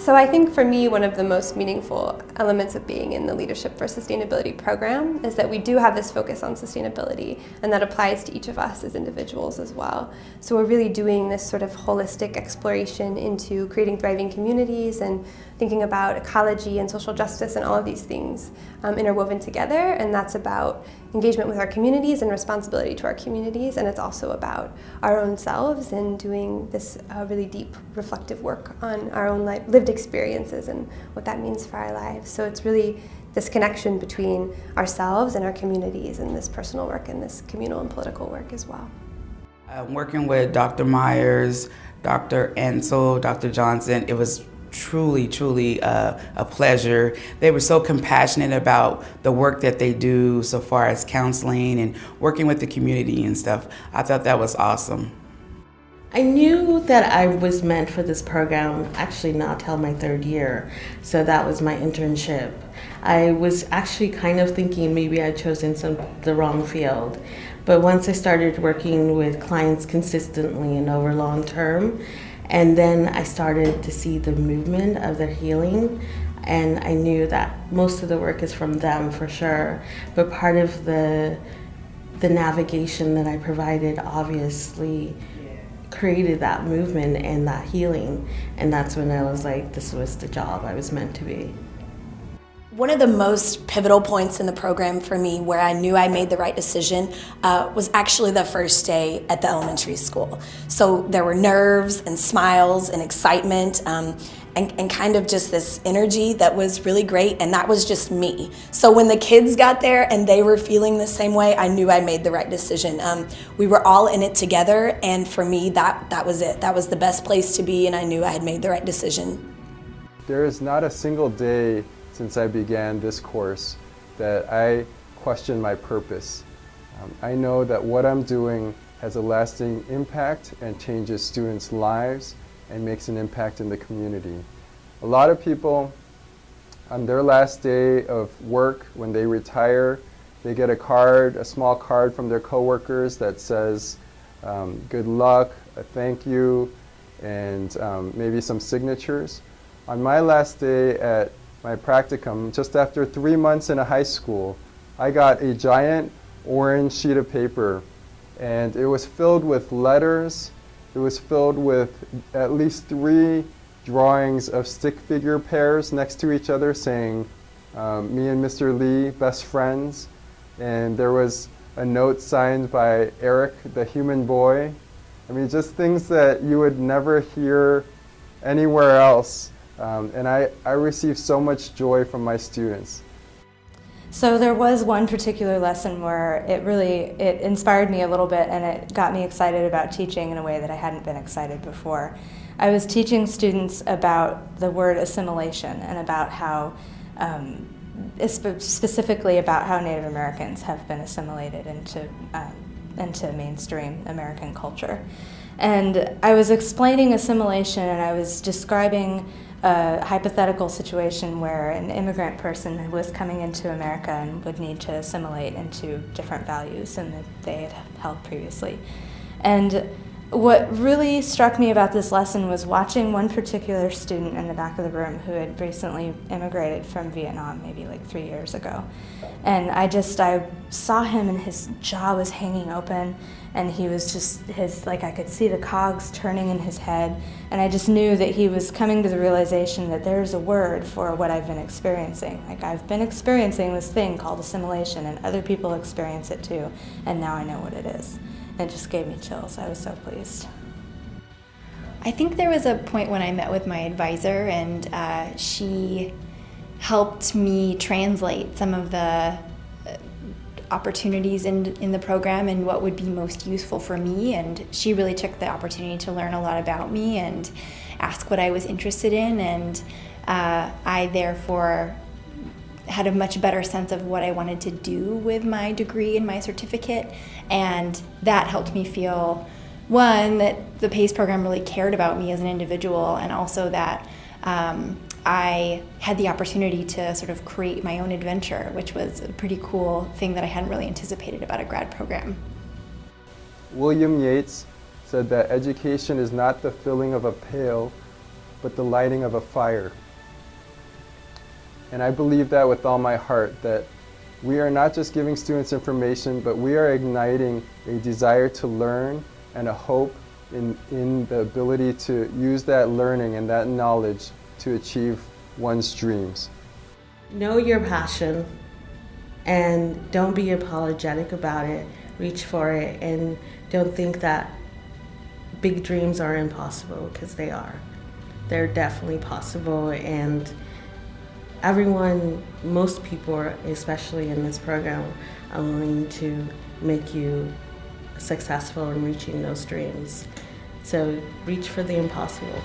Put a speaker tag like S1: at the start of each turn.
S1: So I think for me, one of the most meaningful elements of being in the Leadership for Sustainability program is that we do have this focus on sustainability, and that applies to each of us as individuals as well. So we're really doing this sort of holistic exploration into creating thriving communities and thinking about ecology and social justice and all of these things interwoven together, and that's about engagement with our communities and responsibility to our communities, and it's also about our own selves and doing this really deep reflective work on our own lived experiences and what that means for our lives. So it's really this connection between ourselves and our communities and this personal work and this communal and political work as well.
S2: Working with Dr. Myers, Dr. Ansel, Dr. Johnson, it was truly a pleasure. They were so compassionate about the work that they do so far as counseling and working with the community and stuff. I thought that was awesome.
S3: I knew that I was meant for this program actually not till my third year, so that was my internship. I was actually kind of thinking maybe I'd chosen the wrong field, but once I started working with clients consistently and over long term, and then I started to see the movement of their healing, and I knew that most of the work is from them for sure, but part of the navigation that I provided obviously created that movement and that healing, and that's when I was like, this was the job I was meant to be.
S4: One of the most pivotal points in the program for me where I knew I made the right decision was actually the first day at the elementary school. So there were nerves and smiles and excitement and kind of just this energy that was really great, and that was just me. So when the kids got there and they were feeling the same way, I knew I made the right decision. We were all in it together, and for me that was it. That was the best place to be, and I knew I had made the right decision.
S5: There is not a single day since I began this course that I question my purpose. I know that what I'm doing has a lasting impact and changes students' lives and makes an impact in the community. A lot of people, on their last day of work, when they retire, they get a card, a small card from their coworkers that says, good luck, a thank you, and maybe some signatures. On my last day at my practicum, just after 3 months in a high school, I got a giant orange sheet of paper, and it was filled with letters. It was filled with at least 3 drawings of stick figure pairs next to each other saying, me and Mr. Lee, best friends. And there was a note signed by Eric, the human boy. I mean, just things that you would never hear anywhere else. And I received so much joy from my students.
S6: So there was one particular lesson where it inspired me a little bit, and it got me excited about teaching in a way that I hadn't been excited before. I was teaching students about the word assimilation and about how, specifically about how Native Americans have been assimilated into mainstream American culture. And I was explaining assimilation, and I was describing a hypothetical situation where an immigrant person was coming into America and would need to assimilate into different values than that they had held previously. And what really struck me about this lesson was watching one particular student in the back of the room who had recently immigrated from Vietnam, maybe like 3 years ago. And I saw him, and his jaw was hanging open, and he was just, I could see the cogs turning in his head, and I just knew that he was coming to the realization that there's a word for what I've been experiencing. Like, I've been experiencing this thing called assimilation, and other people experience it too, and now I know what it is. It just gave me chills. I was so pleased.
S7: I think there was a point when I met with my advisor, and she helped me translate some of the opportunities in the program and what would be most useful for me, and she really took the opportunity to learn a lot about me and ask what I was interested in, and I therefore had a much better sense of what I wanted to do with my degree and my certificate, and that helped me feel, one, that the PACE program really cared about me as an individual, and also that I had the opportunity to sort of create my own adventure, which was a pretty cool thing that I hadn't really anticipated about a grad program.
S5: William Yates said that education is not the filling of a pail, but the lighting of a fire. And I believe that with all my heart, that we are not just giving students information, but we are igniting a desire to learn and a hope in the ability to use that learning and that knowledge to achieve one's dreams.
S3: Know your passion and don't be apologetic about it. Reach for it and don't think that big dreams are impossible, because they are. They're definitely possible, and everyone, most people, especially in this program, are willing to make you successful in reaching those dreams. So reach for the impossible.